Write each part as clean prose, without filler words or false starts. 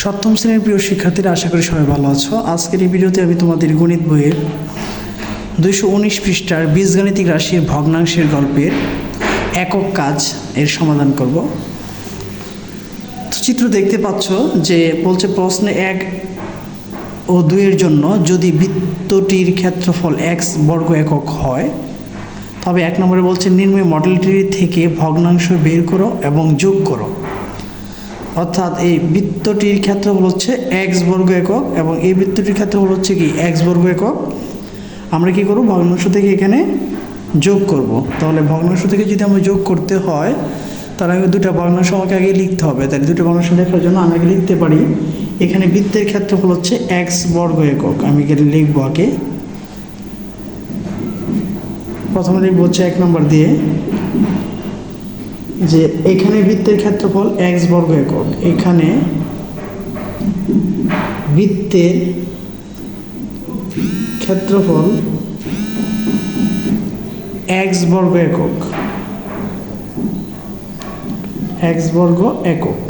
সপ্তম শ্রেণীর প্রিয় শিক্ষার্থীরা, আশা করি সবাই ভালো আছো। আজকের এই ভিডিওতে আমি তোমাদের গণিত বইয়ের 219 পৃষ্ঠার বীজগাণিতিক রাশির ভগ্নাংশের গল্পের একক কাজ এর সমাধান করব। তো চিত্র দেখতে পাচ্ছ যে বলছে প্রশ্নে 1 ও 2 এর জন্য যদি বৃত্তটির ক্ষেত্রফল x বর্গ একক হয়, তবে 1 নম্বরে বলছে নিম্নের মডেলটি থেকে ভগ্নাংশ বের করো এবং যোগ করো। অর্থাৎ এই বৃত্তটির ক্ষেত্রফল হচ্ছে x বর্গ একক এবং এই বৃত্তটির ক্ষেত্রফল হচ্ছে কি x বর্গ একক। আমরা কি করব, ভগ্নাংশ থেকে এখানে যোগ করব। তাহলে ভগ্নাংশ থেকে যদি আমরা যোগ করতে হয়, তাহলে আমি দুটো ভগ্নাংশ আমাকে আগে লিখতে হবে। তাহলে দুটো ভগ্নাংশ লেখার জন্য আমি আগে লিখতে পারি, এখানে বৃত্তের ক্ষেত্রফল হচ্ছে x বর্গ একক। আমি এখানে লিখবো আগে, প্রথমে লিখবো হচ্ছে 1 নম্বর দিয়ে যে এখানে বৃত্তের ক্ষেত্রফল x বর্গ একক। এখানে বৃত্তের ক্ষেত্রফল x বর্গ একক, x বর্গ একক।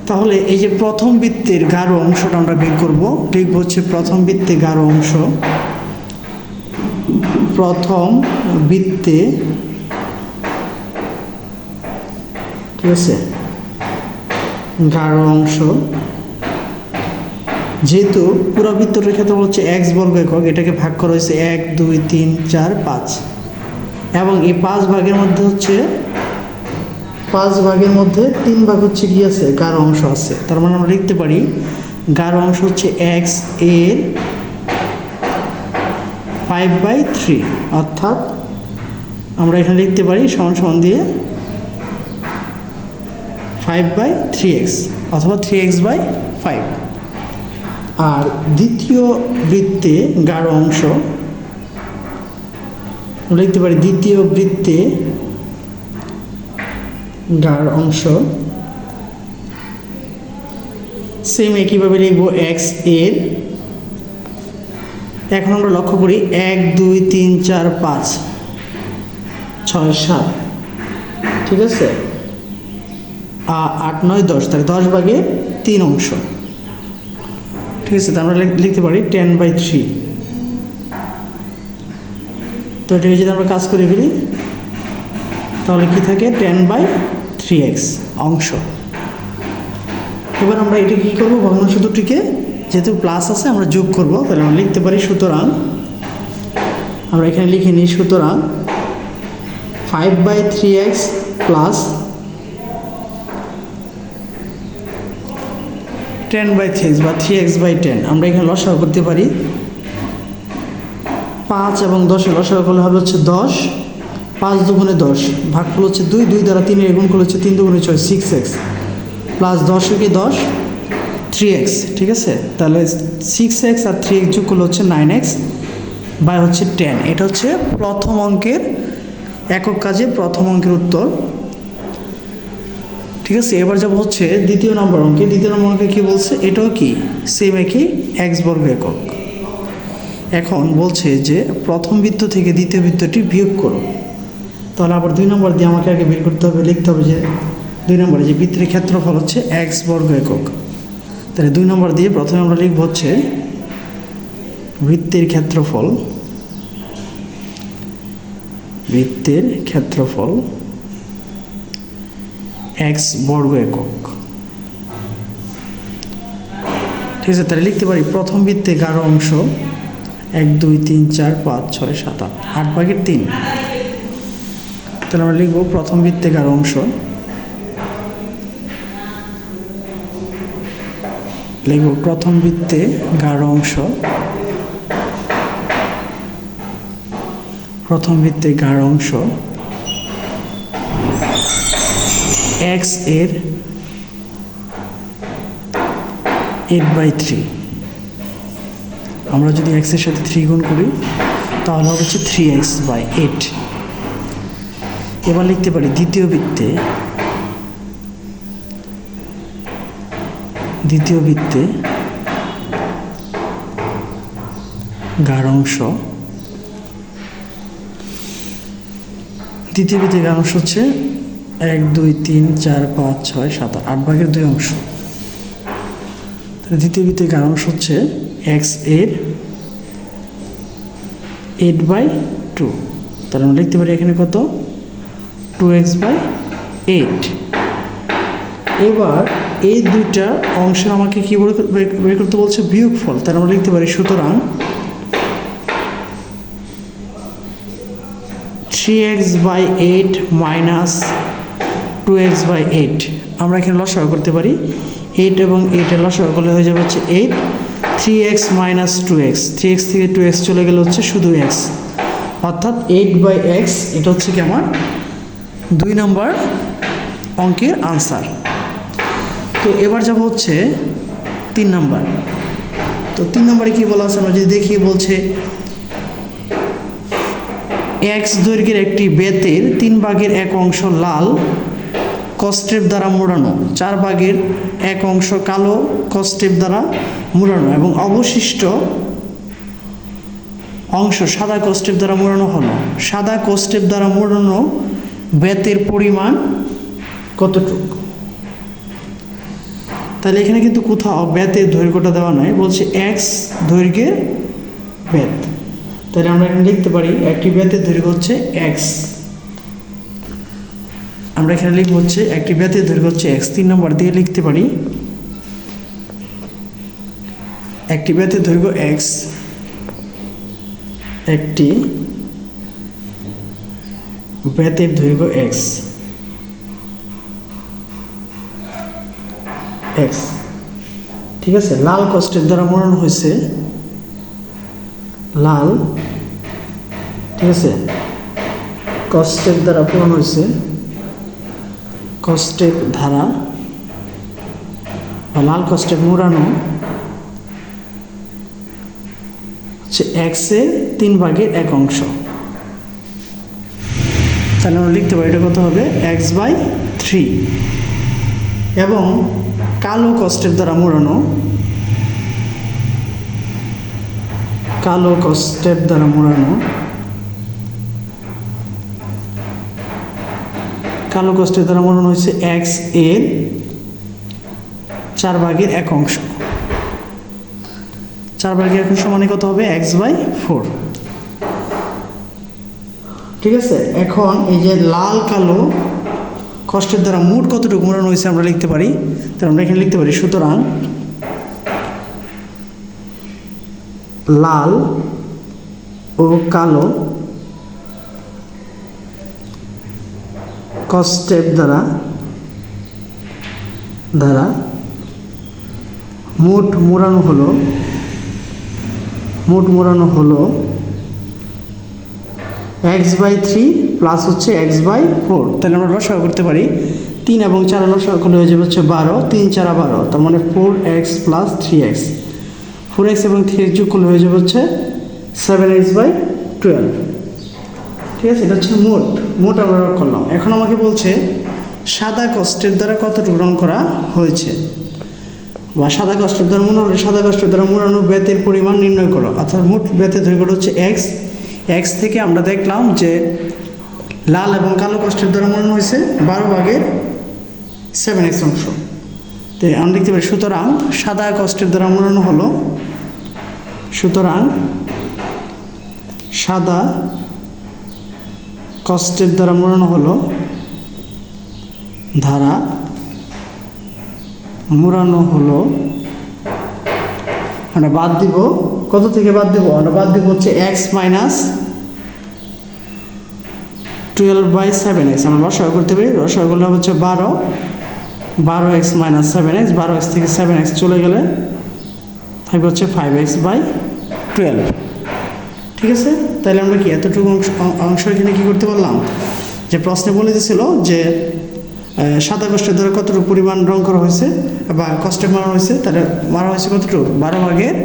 তাহলে এই যে প্রথম বৃত্তের গাঢ় অংশটা আমরা বের করব। লিখব হচ্ছে প্রথম বৃত্তে গাঢ় অংশ, প্রথম বৃত্তে, ঠিক আছে, গাঢ় অংশ। যেহেতু পুরো বৃত্তটার ক্ষেত্রফল হচ্ছে x বর্গ একক, এটাকে ভাগ করা হয়েছে 1 2 3 4 5 এবং এই 5 ভাগের মধ্যে হচ্ছে 5 ভাগের মধ্যে 3 ভাগ হচ্ছে কি আছে, গাঢ় অংশ আছে। তার মানে আমরা লিখতে পারি গাঢ় অংশ হচ্ছে x এর 5/3, অর্থাৎ আমরা এখানে লিখতে পারি সমান সমান দিয়ে 5/3x অথবা 3x/5। আর দ্বিতীয় বৃত্তে গাঢ় অংশ লিখতে পারি, দ্বিতীয় বৃত্তে গাঢ় অংশ সেম একইভাবে লিখবো x এর, এখন আমরা লক্ষ্য করি 1 2 3 4 5 6 7, ঠিক আছে, 8 9 10, তাহলে 10 ভাগে 3 অংশ, ঠিক আছে। আমরা লিখতে পারি 10/3। তো এটা যদি আমরা কাজ করে ফেলি তাহলে কি থাকে, 10/3x অংশ। এবার আমরা এটা কী করবো, ভগ্নাংশ দুটিকে যেহেতু প্লাস আছে আমরা যোগ করব। তাহলে আমরা লিখতে পারি সুতরাং, আমরা এখানে লিখে নিই, সুতরাং 5/3x প্লাস 10/3x বা 3x/10। আমরা এখানে লসাগু করতে পারি, 5 এবং 10-এর লসাগু করলে হবে হচ্ছে 10, 5 দুগুণে 10, ভাগফল হচ্ছে 2, 2 দ্বারা 3 এর গুণ করলে হচ্ছে 3 দুগুণে 6 6x প্লাস 10 কি 10 3x, ঠিক আছে। তাহলে 6x আর 3x যোগ করলে হচ্ছে 9x বাই হচ্ছে 10। এটা হচ্ছে প্রথম অঙ্কের একক কাজে প্রথম অঙ্কের উত্তর, ঠিক আছে। এবার যাব হচ্ছে দ্বিতীয় নম্বর অঙ্কে। দ্বিতীয় নম্বর অঙ্কে কী বলছে, এটাও কি সেম একই x বর্গ একক। এখন বলছে যে প্রথম বৃত্ত থেকে দ্বিতীয় বৃত্তটি বিয়োগ করো। তাহলে আবার 2 নম্বর দিয়ে আমাকে আগে বের করতে হবে, লিখতে হবে যে 2 নম্বরে যে বৃত্তের ক্ষেত্রফল হচ্ছে x বর্গ একক। তাহলে 2 নম্বর দিয়ে প্রথমে আমরা লিখব হচ্ছে বৃত্তের ক্ষেত্রফল, বৃত্তের ক্ষেত্রফল x বর্গ একক, ঠিক আছে। তাহলে লিখতে পারি প্রথম বৃত্তে গাঢ় অংশ 1 2 3 4 5 6 7 8, 8/3। তাহলে আমরা লিখব প্রথম বৃত্তে গাঢ় অংশ, লিখব প্রথম বৃত্তে গাঢ় অংশ, প্রথম বৃত্তে গাঢ় অংশ x এর 8/3। আমরা যদি x এর সাথে 3 গুণ করি তাহলে হবে হচ্ছে 3x/8। এবার লিখতে পারি দ্বিতীয় বৃত্তে, দ্বিতীয় বৃত্তে গাঢ় অংশ, দ্বিতীয় বৃত্তে গাঢ় অংশ হচ্ছে 1 2 3 4 5 6 7 8 ভাগের 2 অংশ। তাহলে দ্বিতীয় বৃত্তাকার অংশ হচ্ছে x এর 8/2। তাহলে আমরা লিখতে পারি এখানে কত 2x/8। এবার এই দুইটা অংশ আমাকে কি বের করতে বলছে বিয়োগফল। তাহলে আমরা লিখতে পারি সুতরাং 3x/8 মাইনাস 2x/8। আমরা এখানে লসাগু করতে পারি 8 এবং 8 এর লসাগু করলে হয়ে যাবে হচ্ছে 8। 3x মাইনাস 2x, 3x থেকে 2x চলে গেলে হচ্ছে শুধু x, অর্থাৎ 8/x। এটা হচ্ছে কি আমার 2 নম্বর অঙ্কের আনসার। তো এবার যাব হচ্ছে 3 নম্বর। তো 3 নম্বরে কি বলা আছে আমরা যদি দেখি, বলছে x দৈর্ঘ্যের একটি বেতের 3 ভাগের 1 অংশ লাল কস্টেপ দ্বারা মোড়ানো, 4 ভাগের 1 অংশ কালো কস্টেপ দ্বারা মোড়ানো এবং অবশিষ্ট অংশ সাদা কস্টেপ দ্বারা মোড়ানো হলো। সাদা কস্টেপ দ্বারা মোড়ানো বেতের পরিমাণ কতটুকু? তাহলে এখানে কিন্তু কোথাও বেতের দৈর্ঘ্যটা দেওয়া নয়, বলছে x দৈর্ঘ্যের বেত। তাহলে আমরা এখানে লিখতে পারি একটি বেতের দৈর্ঘ্য হচ্ছে x। আমরা এখানে লিখব হচ্ছে একটি বেতের দৈর্ঘ্য হচ্ছে x। 3 নম্বর দিয়ে লিখতে পারি একটি বেতের দৈর্ঘ্য x, একটি বেতের দৈর্ঘ্য x। ঠিক আছে, লাল কস্টেপ দ্বারা মোড়ানো হয়েছে, লাল, ঠিক আছে, কস্টেপ দ্বারা মোড়ানো হয়েছে, কস্টেপ ধারা বা লাল কস্টেপ মোড়ানো হচ্ছে x এর 3 ভাগের 1 অংশ। তাহলে আমরা লিখতে পারি এটা কত হবে x/3। এবং কালো কস্টেপ দ্বারা মোড়ানো, কালো কস্টেপ দ্বারা মোড়ানো, কালো কস্টেপ দ্বারা মোড়ানো হয়েছে x এর 4 ভাগের 1 অংশ। 4 ভাগের 1 অংশ মানে কত হবে x/4। ঠিক আছে, এখন এই যে লাল কালো কস্টেপ দ্বারা মোট কতটুকু মোড়ানো হয়েছে আমরা লিখতে পারি। তাহলে আমরা এখানে লিখতে পারি সুতরাং লাল ও কালো কস্টেপ দ্বারা মোট মোড়ানো হলো x/3 প্লাস হচ্ছে x/4। তাহলে আমরা লসাগু করতে পারি 3 এবং 4 লসাগু করলে হয়ে যাবে হচ্ছে 12, 3 4 12, তার মানে 4x প্লাস 3x, 4x এবং 3x যোগ করলে হয়ে যাবে হচ্ছে 7x/12। ঠিক আছে, এটা হচ্ছে মোট আমরা করলাম। এখন আমাকে বলছে সাদা কস্টেপ দ্বারা কতটুকু রং করা হয়েছে, বা সাদা কস্টেপ দ্বারা মোড়ানো, সাদা কস্টেপ দ্বারা মোড়ানো বেতের পরিমাণ নির্ণয় করো। অর্থাৎ মোট বেতের দৈর্ঘ্য হচ্ছে x থেকে আমরা দেখলাম যে লাল এবং কালো কস্টেপ দ্বারা মোড়ানো হয়েছে 12 ভাগের 7x অংশ। তো আমরা দেখতে পারি সুতরাং সাদা কস্টেপ দ্বারা মোড়ানো হলো, সুতরাং সাদা কস্টেপ দ্বারা মোড়ানো হলো ধারা মোড়ানো হলো, আমরা বাদ দিব কত থেকে বাদ দেবো, আমরা বাদ দিব হচ্ছে x মাইনাস 12/7x। আমরা লসাগু করতে পারি, লসাগু করলে হচ্ছে 12x মাইনাস 7x, 12x থেকে 7x চলে গেলে থাকবে হচ্ছে 5x/12। ঠিক আছে, তাহলে আমরা কি এতটুকু অংশ এখানে কী করতে পারলাম, যে প্রশ্নে বলে দিয়েছিল যে সাদা কস্টেপ দ্বারা কতটুকু পরিমাণ রং করা হয়েছে বা কস্টেপ মারা হয়েছে, তাহলে মারা হয়েছে কতটুকু 12 ভাগের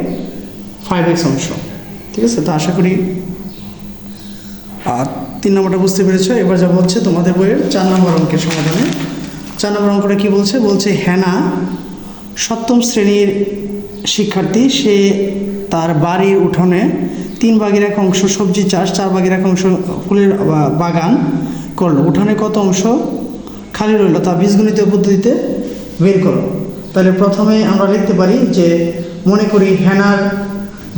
5x অংশ। ঠিক আছে, তো আশা করি 3 নম্বরটা বুঝতে পেরেছো। এবার যাবো হচ্ছে তোমাদের বইয়ের 4 নম্বর অঙ্কের সমাধানে। 4 নম্বর অঙ্কটা কী বলছে হেনা 7ম শ্রেণীর শিক্ষার্থী, সে তার বাড়ির উঠোনে 3 ভাগের 1 অংশ সবজি চাষ, 4 ভাগের 1 অংশ ফুলের বাগান করলো। উঠানে কত অংশ খালি রইল তা বীজগণিতীয় পদ্ধতিতে বের করো। তাহলে প্রথমে আমরা লিখতে পারি যে মনে করি হেনার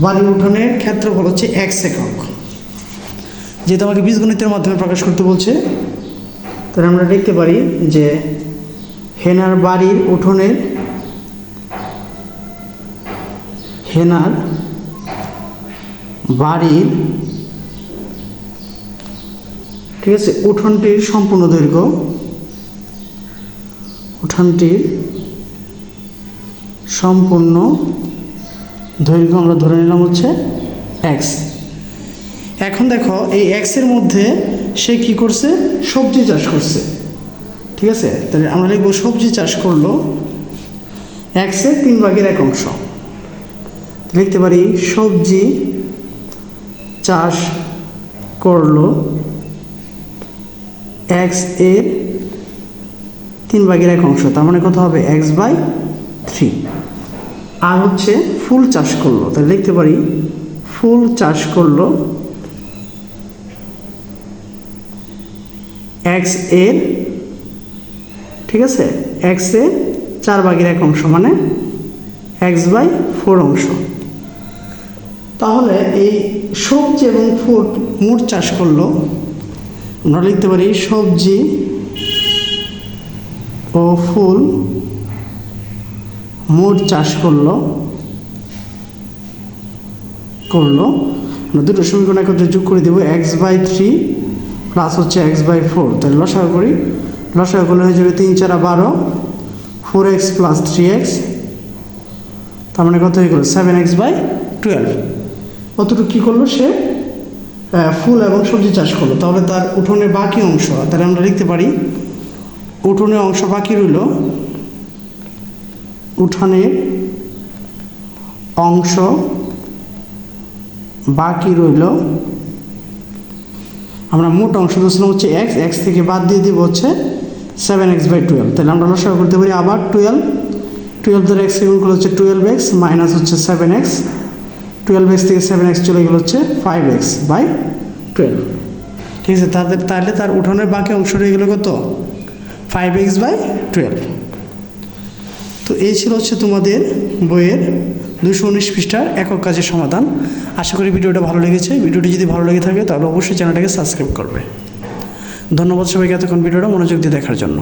বাড়ির উঠোনের ক্ষেত্রফল হচ্ছে 1 একক, যেহেতু আমাকে বীজগণিতের মাধ্যমে প্রকাশ করতে বলছে, তাহলে আমরা লিখতে পারি যে হেনার বাড়ির উঠোনের ঠিক আছে উঠোনটির সম্পূর্ণ দৈর্ঘ্য আমরা ধরে নিলাম হচ্ছে x। এখন দেখো এই x এর মধ্যে সে কি করছে, সবজি চাষ করছে। ঠিক আছে, তাহলে আমরা লিখব সবজি চাষ করলো x এর 3/1 লিখতে পারি সবজি চাষ করলো x এর 3/1, তার মানে কত হবে x/3। আর হচ্ছে ফুল চাষ করলো, তাহলে লিখতে পারি ফুল চাষ করলো x এর, ঠিক আছে, x এর 4/1 মানে x/4। তাহলে এই সবজি এবং ফুল মোট চাষ করলো, আমরা লিখতে পারি সবজি ও ফুল মোট চাষ করলো আমরা দুটো সমীকরণ একত্রে যোগ করে দেবো x/3 প্লাস হচ্ছে x/4। তাহলে লসাগু করি, লসাগু করলে হয়ে যাবে 3 × 4 = 12, 4x প্লাস 3x, তার মানে কত হয়ে গেল 7x/12। কতটুকু কী করলো সে, ফুল এবং সবজি চাষ করলো। তাহলে তার উঠোনের বাকি অংশ, তাহলে আমরা লিখতে পারি উঠোনের অংশ বাকি রইল, উঠানের অংশ বাকি রইল, আমরা মোট অংশ ধরছিলাম হচ্ছে x থেকে বাদ দিয়ে দিব হচ্ছে 7x/12। তাহলে আমরা লসাগু করতে পারি আবার 12 ধরে x গুণ করলে হচ্ছে 12x মাইনাস হচ্ছে 7x, 12x থেকে 7x চলে গেল হচ্ছে 5x/12। ঠিক আছে, তাহলে তার উঠোনের বাকি অংশ রয়ে গেল কত, 5x/12। তো এই ছিল হচ্ছে তোমাদের বইয়ের 219 পৃষ্ঠার একক কাজের সমাধান। আশা করি ভিডিওটা ভালো লেগেছে। ভিডিওটি যদি ভালো লেগে থাকে তাহলে অবশ্যই চ্যানেলটাকে সাবস্ক্রাইব করবে। ধন্যবাদ সবাইকে এতক্ষণ ভিডিওটা মনোযোগ দিয়ে দেখার জন্য।